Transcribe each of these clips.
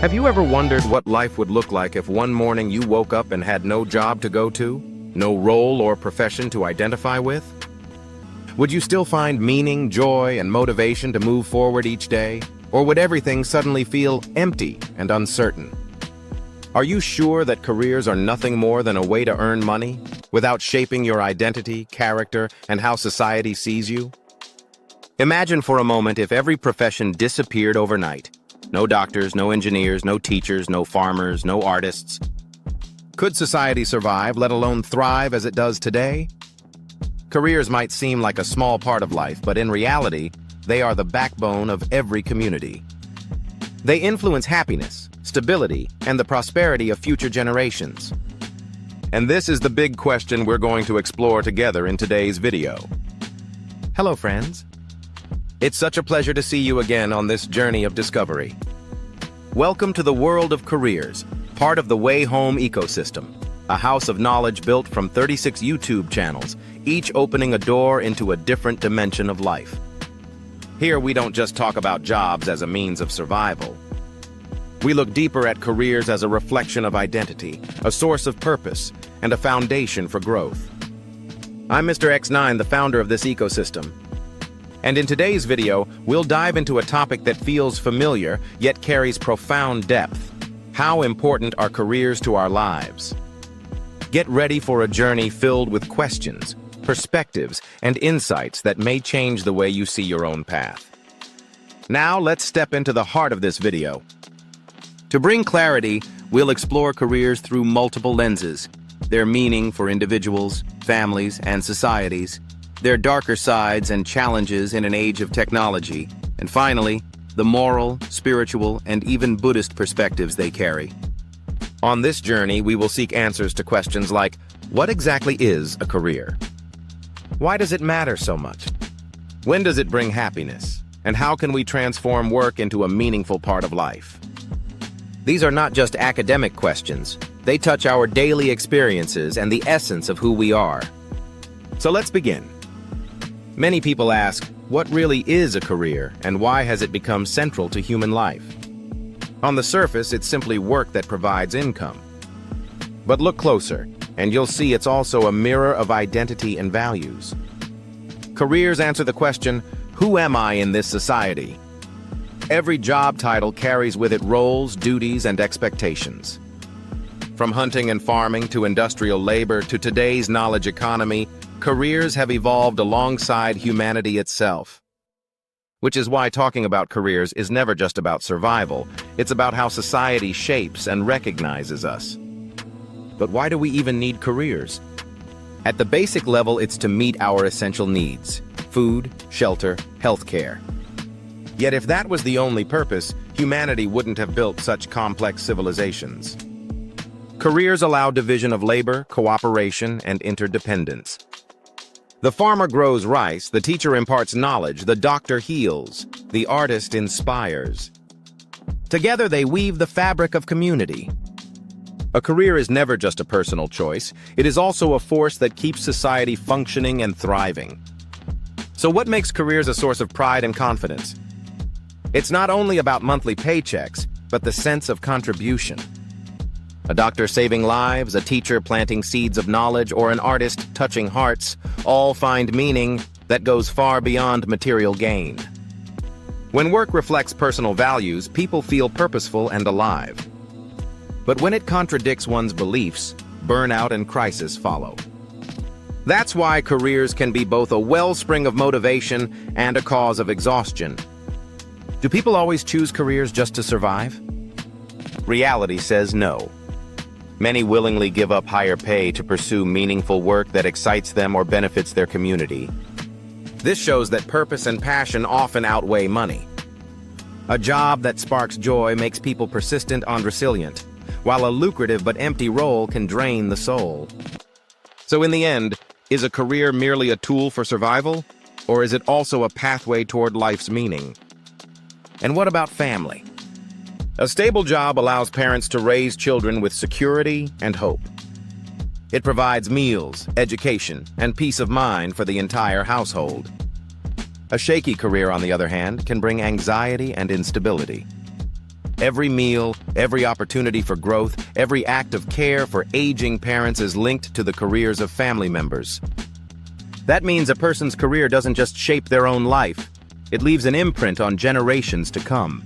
Have you ever wondered what life would look like if one morning you woke up and had no job to go to, no role or profession to identify with? Would you still find meaning, joy, and motivation to move forward each day? Or would everything suddenly feel empty and uncertain? Are you sure that careers are nothing more than a way to earn money, without shaping your identity, character, and how society sees you? Imagine for a moment if every profession disappeared overnight. No doctors, no engineers, no teachers, no farmers, no artists. Could society survive, let alone thrive as it does today? Careers might seem like a small part of life, but in reality, they are the backbone of every community. They influence happiness, stability, and the prosperity of future generations. And this is the big question we're going to explore together in today's video. Hello, friends. It's such a pleasure to see you again on this journey of discovery. Welcome to the world of careers, part of the Way Home ecosystem, a house of knowledge built from 36 YouTube channels, each opening a door into a different dimension of life. Here we don't just talk about jobs as a means of survival. We look deeper at careers as a reflection of identity, a source of purpose, and a foundation for growth. I'm Mr. X9, the founder of this ecosystem. And in today's video, we'll dive into a topic that feels familiar, yet carries profound depth. How important are careers to our lives? Get ready for a journey filled with questions, perspectives, and insights that may change the way you see your own path. Now, let's step into the heart of this video. To bring clarity, we'll explore careers through multiple lenses, their meaning for individuals, families, and societies, their darker sides and challenges in an age of technology, and finally, the moral, spiritual, and even Buddhist perspectives they carry. On this journey, we will seek answers to questions like, what exactly is a career? Why does it matter so much? When does it bring happiness? And how can we transform work into a meaningful part of life? These are not just academic questions. They touch our daily experiences and the essence of who we are. So let's begin. Many people ask, what really is a career, and why has it become central to human life? On the surface, it's simply work that provides income. But look closer, and you'll see it's also a mirror of identity and values. Careers answer the question, who am I in this society? Every job title carries with it roles, duties, and expectations. From hunting and farming to industrial labor to today's knowledge economy, careers have evolved alongside humanity itself. Which is why talking about careers is never just about survival, it's about how society shapes and recognizes us. But why do we even need careers? At the basic level, it's to meet our essential needs: food, shelter, healthcare. Yet if that was the only purpose, humanity wouldn't have built such complex civilizations. Careers allow division of labor, cooperation, and interdependence. The farmer grows rice, the teacher imparts knowledge, the doctor heals, the artist inspires. Together they weave the fabric of community. A career is never just a personal choice, it is also a force that keeps society functioning and thriving. So what makes careers a source of pride and confidence? It's not only about monthly paychecks, but the sense of contribution. A doctor saving lives, a teacher planting seeds of knowledge, or an artist touching hearts all find meaning that goes far beyond material gain. When work reflects personal values, people feel purposeful and alive. But when it contradicts one's beliefs, burnout and crisis follow. That's why careers can be both a wellspring of motivation and a cause of exhaustion. Do people always choose careers just to survive? Reality says no. Many willingly give up higher pay to pursue meaningful work that excites them or benefits their community. This shows that purpose and passion often outweigh money. A job that sparks joy makes people persistent and resilient, while a lucrative but empty role can drain the soul. So in the end, is a career merely a tool for survival, or is it also a pathway toward life's meaning? And what about family? A stable job allows parents to raise children with security and hope. It provides meals, education, and peace of mind for the entire household. A shaky career, on the other hand, can bring anxiety and instability. Every meal, every opportunity for growth, every act of care for aging parents is linked to the careers of family members. That means a person's career doesn't just shape their own life, it leaves an imprint on generations to come.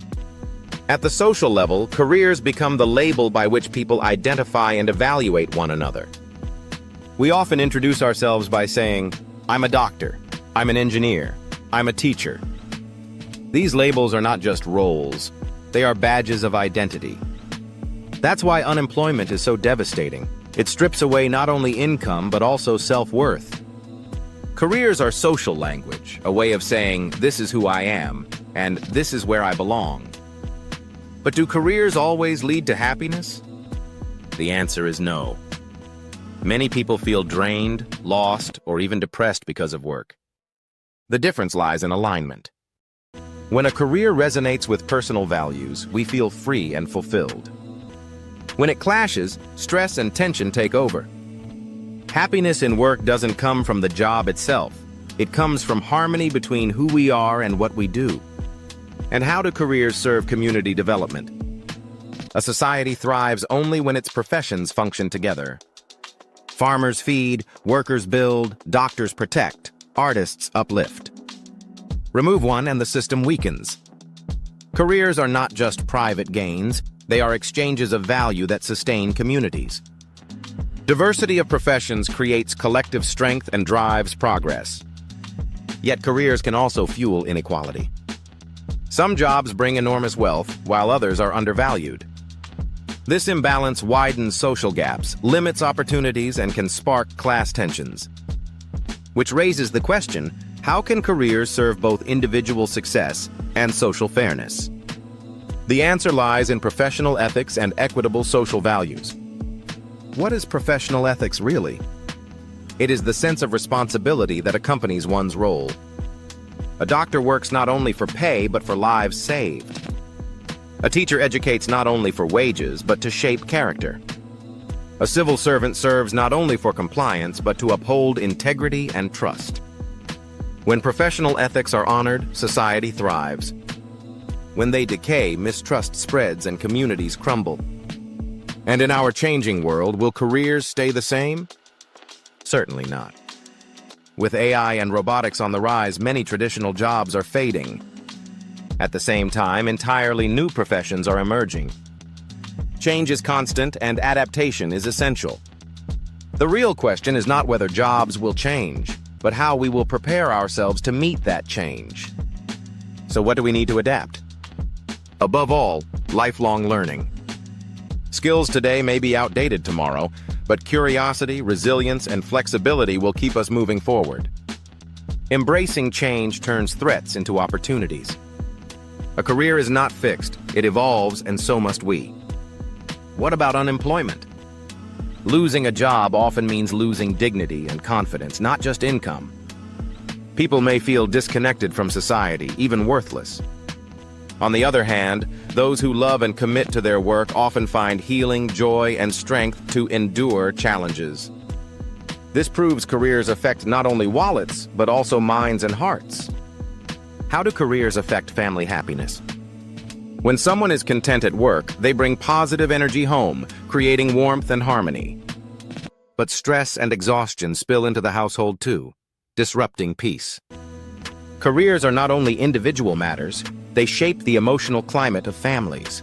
At the social level, careers become the label by which people identify and evaluate one another. We often introduce ourselves by saying, "I'm a doctor," "I'm an engineer," "I'm a teacher." These labels are not just roles, they are badges of identity. That's why unemployment is so devastating. It strips away not only income but also self-worth. Careers are social language, a way of saying, "This is who I am," and "This is where I belong." But do careers always lead to happiness? The answer is no. Many people feel drained, lost, or even depressed because of work. The difference lies in alignment. When a career resonates with personal values, we feel free and fulfilled. When it clashes, stress and tension take over. Happiness in work doesn't come from the job itself. It comes from harmony between who we are and what we do. And how do careers serve community development? A society thrives only when its professions function together. Farmers feed, workers build, doctors protect, artists uplift. Remove one and the system weakens. Careers are not just private gains, they are exchanges of value that sustain communities. Diversity of professions creates collective strength and drives progress. Yet careers can also fuel inequality. Some jobs bring enormous wealth, while others are undervalued. This imbalance widens social gaps, limits opportunities, and can spark class tensions. Which raises the question, how can careers serve both individual success and social fairness? The answer lies in professional ethics and equitable social values. What is professional ethics really? It is the sense of responsibility that accompanies one's role. A doctor works not only for pay, but for lives saved. A teacher educates not only for wages, but to shape character. A civil servant serves not only for compliance, but to uphold integrity and trust. When professional ethics are honored, society thrives. When they decay, mistrust spreads and communities crumble. And in our changing world, will careers stay the same? Certainly not. With AI and robotics on the rise, many traditional jobs are fading. At the same time, entirely new professions are emerging. Change is constant and adaptation is essential. The real question is not whether jobs will change, but how we will prepare ourselves to meet that change. So what do we need to adapt? Above all, lifelong learning. Skills today may be outdated tomorrow, but curiosity, resilience, and flexibility will keep us moving forward. Embracing change turns threats into opportunities. A career is not fixed, it evolves, and so must we. What about unemployment? Losing a job often means losing dignity and confidence, not just income. People may feel disconnected from society, even worthless. On the other hand, those who love and commit to their work often find healing, joy, and strength to endure challenges. This proves careers affect not only wallets, but also minds and hearts. How do careers affect family happiness? When someone is content at work, they bring positive energy home, creating warmth and harmony. But stress and exhaustion spill into the household too, disrupting peace. Careers are not only individual matters, they shape the emotional climate of families.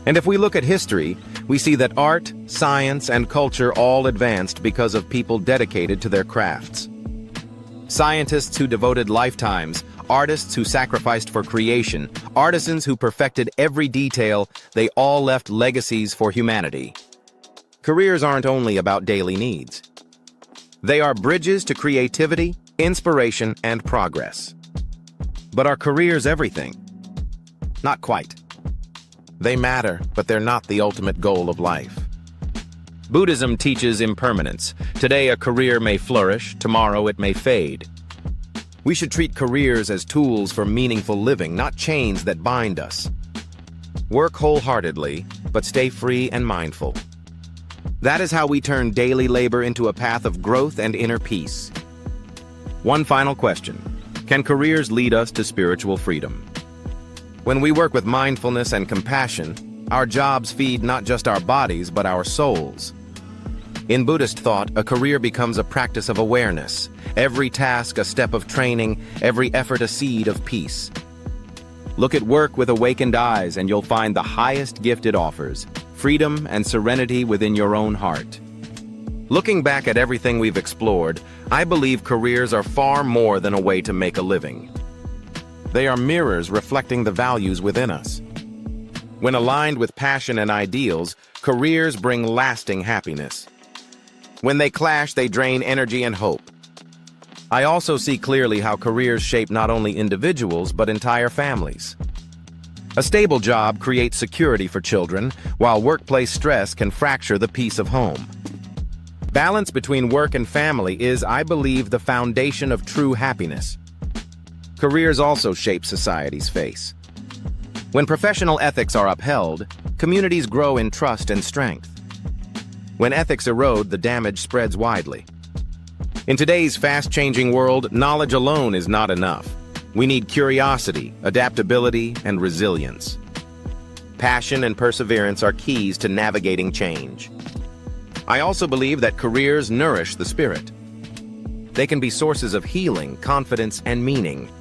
And if we look at history, we see that art, science, and culture all advanced because of people dedicated to their crafts. Scientists who devoted lifetimes, artists who sacrificed for creation, artisans who perfected every detail, they all left legacies for humanity. Careers aren't only about daily needs. They are bridges to creativity, inspiration, and progress. But are careers everything? Not quite. They matter, but they're not the ultimate goal of life. Buddhism teaches impermanence. Today a career may flourish, tomorrow it may fade. We should treat careers as tools for meaningful living, not chains that bind us. Work wholeheartedly, but stay free and mindful. That is how we turn daily labor into a path of growth and inner peace. One final question. Can careers lead us to spiritual freedom? When we work with mindfulness and compassion, our jobs feed not just our bodies but our souls. In Buddhist thought, a career becomes a practice of awareness, every task a step of training, every effort a seed of peace. Look at work with awakened eyes and you'll find the highest gift it offers, freedom and serenity within your own heart. Looking back at everything we've explored, I believe careers are far more than a way to make a living. They are mirrors reflecting the values within us. When aligned with passion and ideals, careers bring lasting happiness. When they clash, they drain energy and hope. I also see clearly how careers shape not only individuals but entire families. A stable job creates security for children, while workplace stress can fracture the peace of home. Balance between work and family is, I believe, the foundation of true happiness. Careers also shape society's face. When professional ethics are upheld, communities grow in trust and strength. When ethics erode, the damage spreads widely. In today's fast-changing world, knowledge alone is not enough. We need curiosity, adaptability, and resilience. Passion and perseverance are keys to navigating change. I also believe that careers nourish the spirit. They can be sources of healing, confidence, and meaning.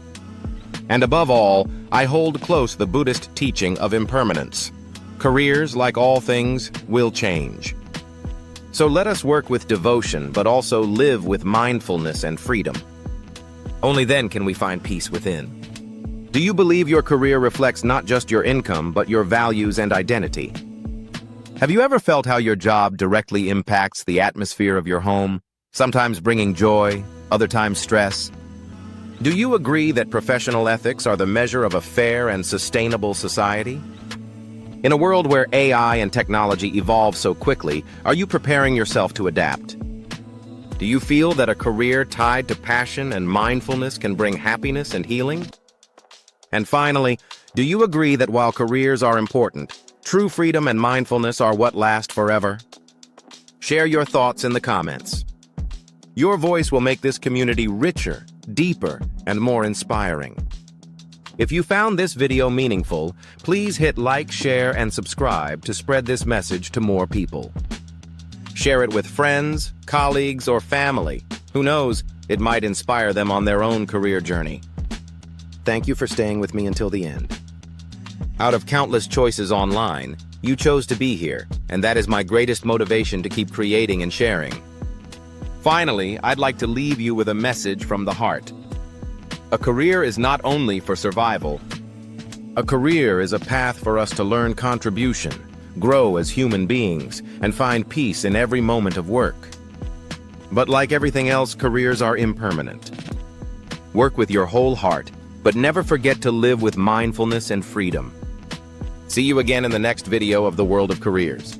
And above all, I hold close the Buddhist teaching of impermanence. Careers, like all things, will change. So let us work with devotion, but also live with mindfulness and freedom. Only then can we find peace within. Do you believe your career reflects not just your income, but your values and identity? Have you ever felt how your job directly impacts the atmosphere of your home, sometimes bringing joy, other times stress? Do you agree that professional ethics are the measure of a fair and sustainable society? In a world where AI and technology evolve so quickly, are you preparing yourself to adapt? Do you feel that a career tied to passion and mindfulness can bring happiness and healing? And finally, do you agree that while careers are important, true freedom and mindfulness are what last forever? Share your thoughts in the comments. Your voice will make this community richer, deeper, and more inspiring. If you found this video meaningful, please hit like, share, and subscribe to spread this message to more people. Share it with friends, colleagues, or family. Who knows, it might inspire them on their own career journey. Thank you for staying with me until the end. Out of countless choices online, you chose to be here, and that is my greatest motivation to keep creating and sharing. Finally, I'd like to leave you with a message from the heart. A career is not only for survival. A career is a path for us to learn contribution, grow as human beings, and find peace in every moment of work. But like everything else, careers are impermanent. Work with your whole heart, but never forget to live with mindfulness and freedom. See you again in the next video of the World of Careers.